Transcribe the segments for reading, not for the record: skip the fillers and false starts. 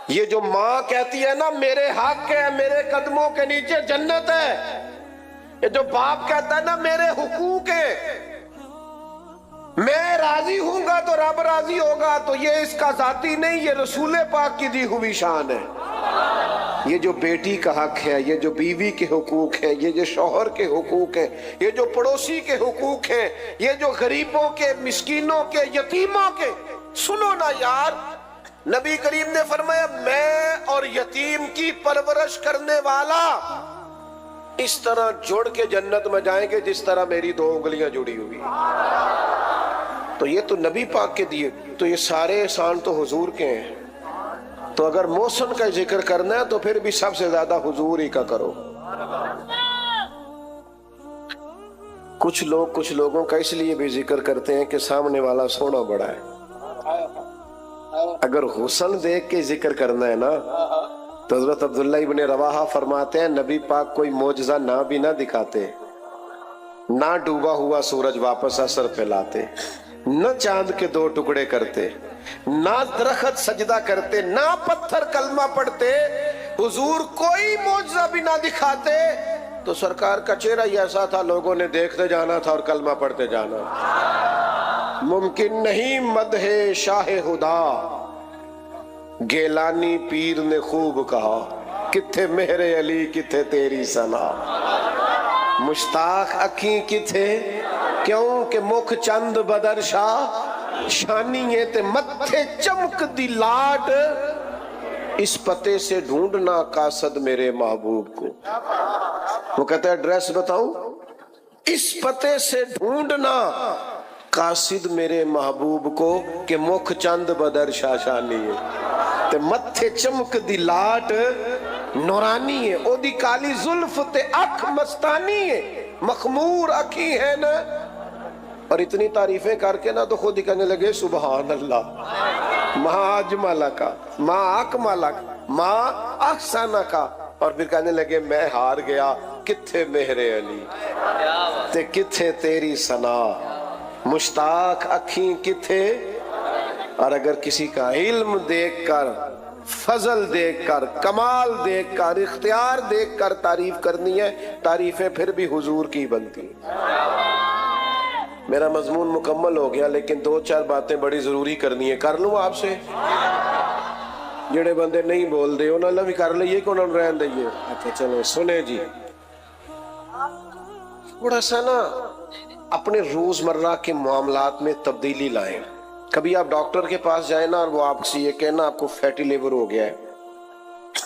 یہ جو ماں کہتی ہے نا میرے حق ہے، میرے قدموں کے نیچے جنت ہے، یہ جو باپ کہتا ہے نا میرے حقوق ہیں، میں راضی ہوں گا تو رب راضی ہوگا، تو یہ اس کا ذاتی نہیں، یہ رسول پاک کی دی ہوئی شان ہے۔ یہ جو بیٹی کا حق ہے، یہ جو بیوی کے حقوق ہیں، یہ جو شوہر کے حقوق ہیں، یہ جو پڑوسی کے حقوق ہیں، یہ جو غریبوں کے، مسکینوں کے، یتیموں کے، سنو نا یار، نبی کریم نے فرمایا میں اور یتیم کی پرورش کرنے والا اس طرح جڑ کے جنت میں جائیں گے جس طرح میری دو انگلیاں جڑی ہوئی۔ تو یہ تو نبی پاک کے دیے، تو یہ سارے احسان تو حضور کے ہیں۔ تو اگر محسن کا ذکر کرنا ہے تو پھر بھی سب سے زیادہ حضور ہی کا کرو۔ کچھ لوگوں کا اس لیے بھی ذکر کرتے ہیں کہ سامنے والا سونا بڑا ہے۔ اگر حسن دیکھ کے ذکر کرنا ہے نا تو حضرت عبداللہ ابن رواحہ فرماتے ہیں نبی پاک کوئی معجزہ نہ بھی نہ دکھاتے، نہ ڈوبا ہوا سورج واپس اثر پھیلاتے، نہ چاند کے دو ٹکڑے کرتے، نہ درخت سجدہ کرتے، نہ پتھر کلمہ پڑھتے، حضور کوئی معجزہ بھی نہ دکھاتے تو سرکار کا چہرہ ہی ایسا تھا، لوگوں نے دیکھتے جانا تھا اور کلمہ پڑھتے جانا۔ ممکن نہیں مدح شاہ خدا، گیلانی پیر نے خوب کہا، کتھے مہر علی کتھے تیری ثنا، مشتاق اکھیں کتھے کیوں کہ مکھ چند بدر شاہ شانیے تے متھے چمک دی لاٹ، اس پتے سے ڈھونڈنا قاصد میرے محبوب کو۔ وہ کہتا ہے ایڈریس بتاؤں، اس پتے سے ڈھونڈنا قاصد میرے محبوب کو کہ مکھ چند بدر شاہ شانی ہے تے متھے چمک دی لاٹ نورانی ہے، او دی کالی زلف تے اکھ مستانی ہے، مخمور اکھی ہے نا۔ اور اتنی تعریفیں کر کے نا تو خود ہی کہنے لگے سبحان اللہ، ما اجملک، ما اکملک، ما احسنک، اور پھر کہنے لگے میں ہار گیا، کتھے مہر علی تے کتھے تیری ثنا، مشتاق اکھیں کتھے۔ اور اگر کسی کا علم دیکھ کر، فضل دیکھ کر، کمال دیکھ کر، اختیار دیکھ کر تعریف کرنی ہے، تعریفیں پھر بھی حضور کی بنتی ہیں۔ میرا مضمون مکمل ہو گیا لیکن دو چار باتیں بڑی ضروری کرنی ہے، کر لوں آپ سے؟ جڑے بندے نہیں بول دے انہوں نے بھی کر لئیے کہ انہوں نے رہن دئیے۔ اچھا چلو سنیں جی، تھوڑا سا نا اپنے روزمرہ کے معاملات میں تبدیلی لائیں۔ کبھی آپ ڈاکٹر کے پاس جائیں نا اور وہ آپ سے یہ کہنا آپ کو فیٹی لیور ہو گیا ہے،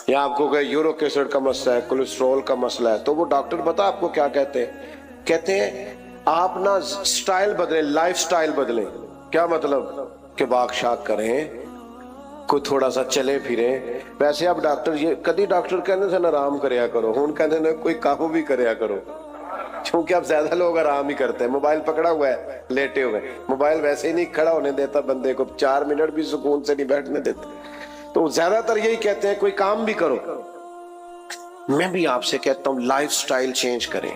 یا آپ کو کہ یورک ایسڈ کا مسئلہ ہے، کولیسٹرول کا مسئلہ ہے، تو وہ ڈاکٹر بتا آپ کو کیا کہتے ہیں؟ کہتے ہیں آپ نا سٹائل بدلیں، لائف سٹائل بدلیں۔ کیا مطلب؟ کہ واک شاک کریں، کوئی تھوڑا سا چلے پھریں۔ ویسے آپ ڈاکٹر یہ کدی ڈاکٹر کہنے سے آرام کریا کرو، ہون کہنے نے کوئی کام بھی کریا کرو، چونکہ اب زیادہ لوگ آرام ہی کرتے ہیں۔ موبائل پکڑا ہوا ہے، لیٹے ہوئے، موبائل ویسے ہی نہیں کھڑا ہونے دیتا بندے کو، 4 منٹ بھی سکون سے نہیں بیٹھنے دیتے، تو زیادہ تر یہی کہتے ہیں کوئی کام بھی کرو۔ میں بھی آپ سے کہتا ہوں لائف سٹائل چینج کریں۔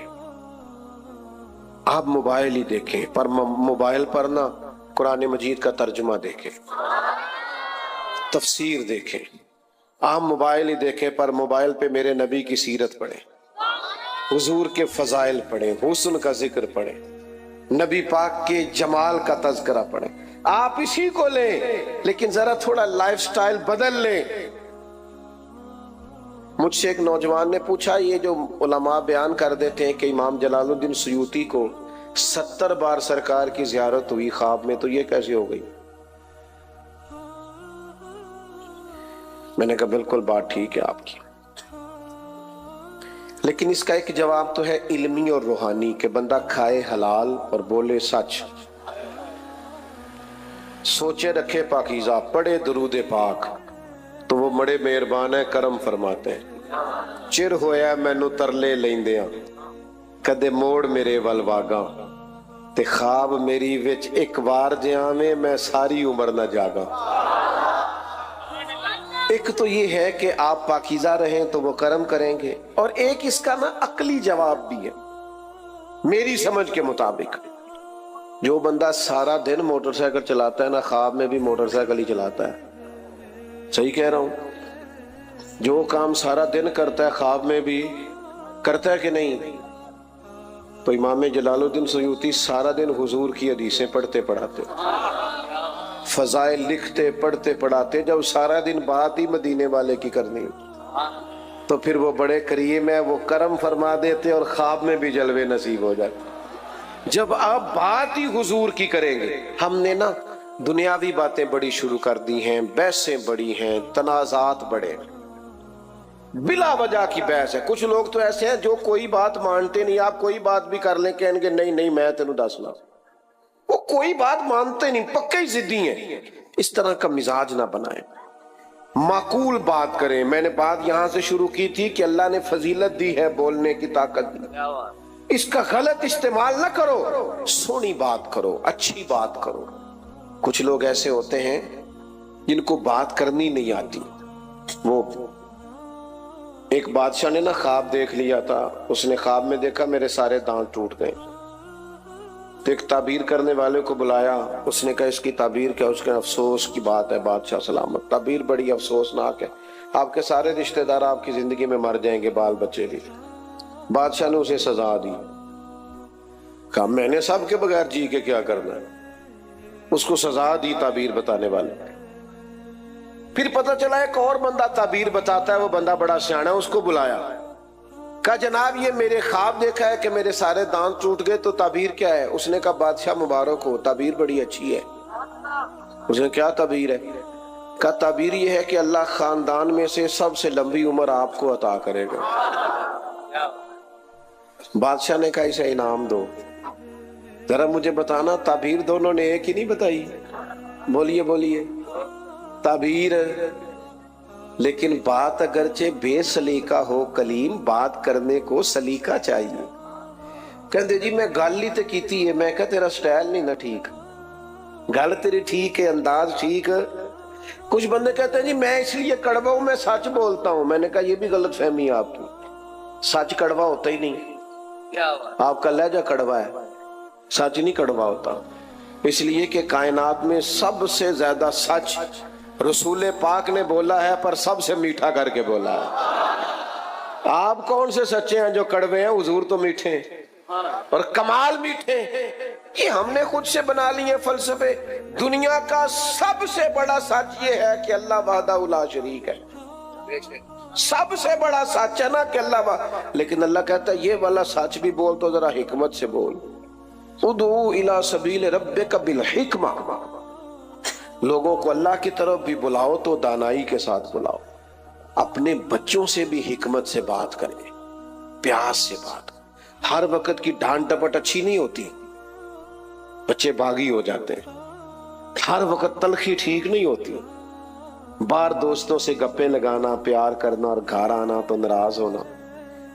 آپ موبائل ہی دیکھیں، پر موبائل پر نا قرآن مجید کا ترجمہ دیکھیں، تفسیر دیکھیں۔ آپ موبائل ہی دیکھیں پر موبائل پہ میرے نبی کی سیرت پڑھیں، حضور کے فضائل پڑھیں، حسن کا ذکر پڑھیں، نبی پاک کے جمال کا تذکرہ پڑھیں۔ آپ اسی کو لیں لیکن ذرا تھوڑا لائف سٹائل بدل لیں۔ مجھ سے ایک نوجوان نے پوچھا یہ جو علماء بیان کر دیتے ہیں کہ امام جلال الدین سیوطی کو 70 بار سرکار کی زیارت ہوئی خواب میں، تو یہ کیسے ہو گئی؟ میں نے کہا بالکل بات ٹھیک ہے آپ کی، لیکن اس کا ایک جواب تو ہے علمی اور روحانی کہ بندہ کھائے حلال اور بولے سچ، سوچے رکھے پاکیزہ، پڑھے درود پاک، تو وہ بڑے مہربان ہے، کرم فرماتے ہیں۔ چر ہویا مینو ترلے لیندیاں، کدے موڑ میرے ول واگاں، تے خواب میری وچ ایک بار جہاں میں ساری عمر نہ جاگاں۔ ایک تو یہ ہے کہ آپ پاکیزہ رہیں تو وہ کرم کریں گے، اور ایک اس کا نا عقلی جواب بھی ہے میری سمجھ کے مطابق۔ جو بندہ سارا دن موٹر سائیکل چلاتا ہے نا، خواب میں بھی موٹر سائیکل ہی چلاتا ہے، صحیح کہہ رہا ہوں؟ جو کام سارا دن کرتا ہے خواب میں بھی کرتا ہے کہ نہیں؟ تو امام جلال الدین سیوطی سارا دن حضور کی حدیثیں پڑھتے پڑھاتے، فضائل لکھتے پڑھتے پڑھاتے، جب سارا دن بات ہی مدینے والے کی کرنی تو پھر وہ بڑے کریم ہے، وہ کرم فرما دیتے اور خواب میں بھی جلوے نصیب ہو جاتے۔ جب آپ بات ہی حضور کی کریں گے، ہم نے نا دنیاوی باتیں بڑی شروع کر دی ہیں، بحثیں بڑی ہیں، تنازعات بڑے، بلا وجہ کی بحث ہے۔ کچھ لوگ تو ایسے ہیں جو کوئی بات مانتے نہیں، آپ کوئی بات بھی کر لیں کہیں گے نہیں نہیں میں تینوں دسنا، وہ کوئی بات مانتے نہیں، پکے ہی ضدی ہیں۔ اس طرح کا مزاج نہ بنائیں، معقول بات کریں۔ میں نے بات یہاں سے شروع کی تھی کہ اللہ نے فضیلت دی ہے، بولنے کی طاقت دی، اس کا غلط استعمال نہ کرو، سونی بات کرو، اچھی بات کرو۔ کچھ لوگ ایسے ہوتے ہیں جن کو بات کرنی نہیں آتی۔ وہ ایک بادشاہ نے نا خواب دیکھ لیا تھا، اس نے خواب میں دیکھا میرے سارے دانت ٹوٹ گئے، تو ایک تعبیر کرنے والے کو بلایا، اس نے کہا اس کی تعبیر کیا؟ اس کے افسوس کی بات ہے بادشاہ سلامت، تعبیر بڑی افسوسناک ہے، آپ کے سارے رشتہ دار آپ کی زندگی میں مر جائیں گے، بال بچے بھی۔ بادشاہ نے اسے سزا دی، کہا میں نے سب کے بغیر جی کے کیا کرنا ہے؟ اس کو سزا دی تعبیر بتانے والے۔ پھر پتہ چلا ایک اور بندہ تعبیر بتاتا ہے، وہ بندہ بڑا سیانا ہے، اس کو بلایا، کہا جناب یہ میرے خواب دیکھا ہے کہ میرے سارے دانت ٹوٹ گئے، تو تعبیر کیا ہے؟ اس نے کہا بادشاہ مبارک ہو، تعبیر بڑی اچھی ہے۔ اس نے کیا تعبیر ہے؟ کہا تعبیر یہ ہے کہ اللہ خاندان میں سے سب سے لمبی عمر آپ کو عطا کرے گا۔ بادشاہ نے کہا اسے انعام دو۔ ذرا مجھے بتانا تعبیر دونوں نے ایک ہی نہیں بتائی؟ بولیے بولیے۔ تعبیر، لیکن بات اگرچہ بے سلیقہ ہو کلیم، بات کرنے کو سلیقہ چاہیے۔ کہتے جی میں گل ہی تے کیتی ہے، میں کہا تیرا سٹائل نہیں نہ ٹھیک، گل تیری ٹھیک ہے، انداز ٹھیک۔ کچھ بندے کہتے ہیں جی میں اس لیے کڑوا ہوں، میں سچ بولتا ہوں۔ میں نے کہا یہ بھی غلط فہمی ہے آپ کی، سچ کڑوا ہوتا ہی نہیں، آپ کا لہجہ کڑوا ہے، سچ نہیں کڑوا ہوتا۔ اس لیے کہ کائنات میں سب سے زیادہ سچ رسول پاک نے بولا ہے، پر سب سے میٹھا کر کے بولا ہے۔ آپ کون سے سچے ہیں جو کڑوے ہیں؟ حضور تو میٹھے ہیں، اور کمال میٹھے ہیں۔ یہ ہم نے خود سے بنا لیے فلسفے۔ دنیا کا سب سے بڑا سچ یہ ہے کہ اللہ وحدہ لا شریک ہے، سب سے بڑا سچ ہے نا کہ اللہ لیکن اللہ کہتا ہے یہ والا سچ بھی بول تو ذرا حکمت سے بول۔ ادعو الی سبیل ربک بالحکمہ، لوگوں کو اللہ کی طرف بھی بلاؤ تو دانائی کے ساتھ بلاؤ۔ اپنے بچوں سے بھی حکمت سے بات کریں، پیاس سے بات۔ ہر وقت کی ڈانٹ ڈپٹ اچھی نہیں ہوتی، بچے باغی ہو جاتے ہیں۔ ہر وقت تلخی ٹھیک نہیں ہوتی، باہر دوستوں سے گپیں لگانا، پیار کرنا اور گھر آنا تو ناراض ہونا۔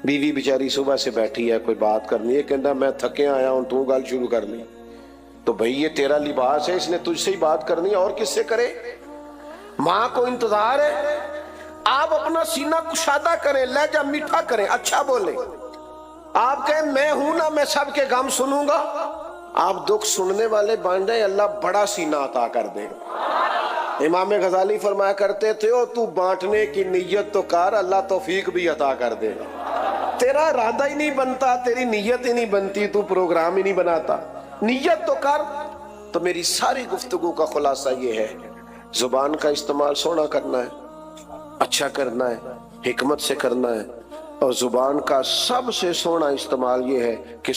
بیوی بیچاری صبح سے بیٹھی ہے، کوئی بات کرنی ہے، کہنا میں تھکے آیا ہوں، تو گل شروع کر لی، تو بھئی یہ تیرا لباس ہے، اس نے تجھ سے ہی بات کرنی ہے، اور کس سے کرے؟ ماں کو انتظار ہے۔ آپ اپنا سینہ کشادہ کریں، لہجہ میٹھا کریں، اچھا بولیں۔ آپ کہیں میں ہوں نا، میں سب کے غم سنوں گا، آپ دکھ سننے والے بن جائیں، اللہ بڑا سینہ عطا کر دے گا۔ امام غزالی فرمایا کرتے تھے او تو بانٹنے کی نیت تو کر، اللہ توفیق بھی عطا کر دے گا۔ تیرا ارادہ ہی نہیں بنتا، تیری نیت ہی نہیں بنتی، تو پروگرام ہی نہیں بناتا، نیت تو کر۔ تو میری ساری گفتگو کا خلاصہ یہ ہے، زبان کا استعمال سونا کرنا ہے، اچھا کرنا ہے، حکمت سے کرنا ہے، اور زبان کا سب سے سونا استعمال یہ ہے کہ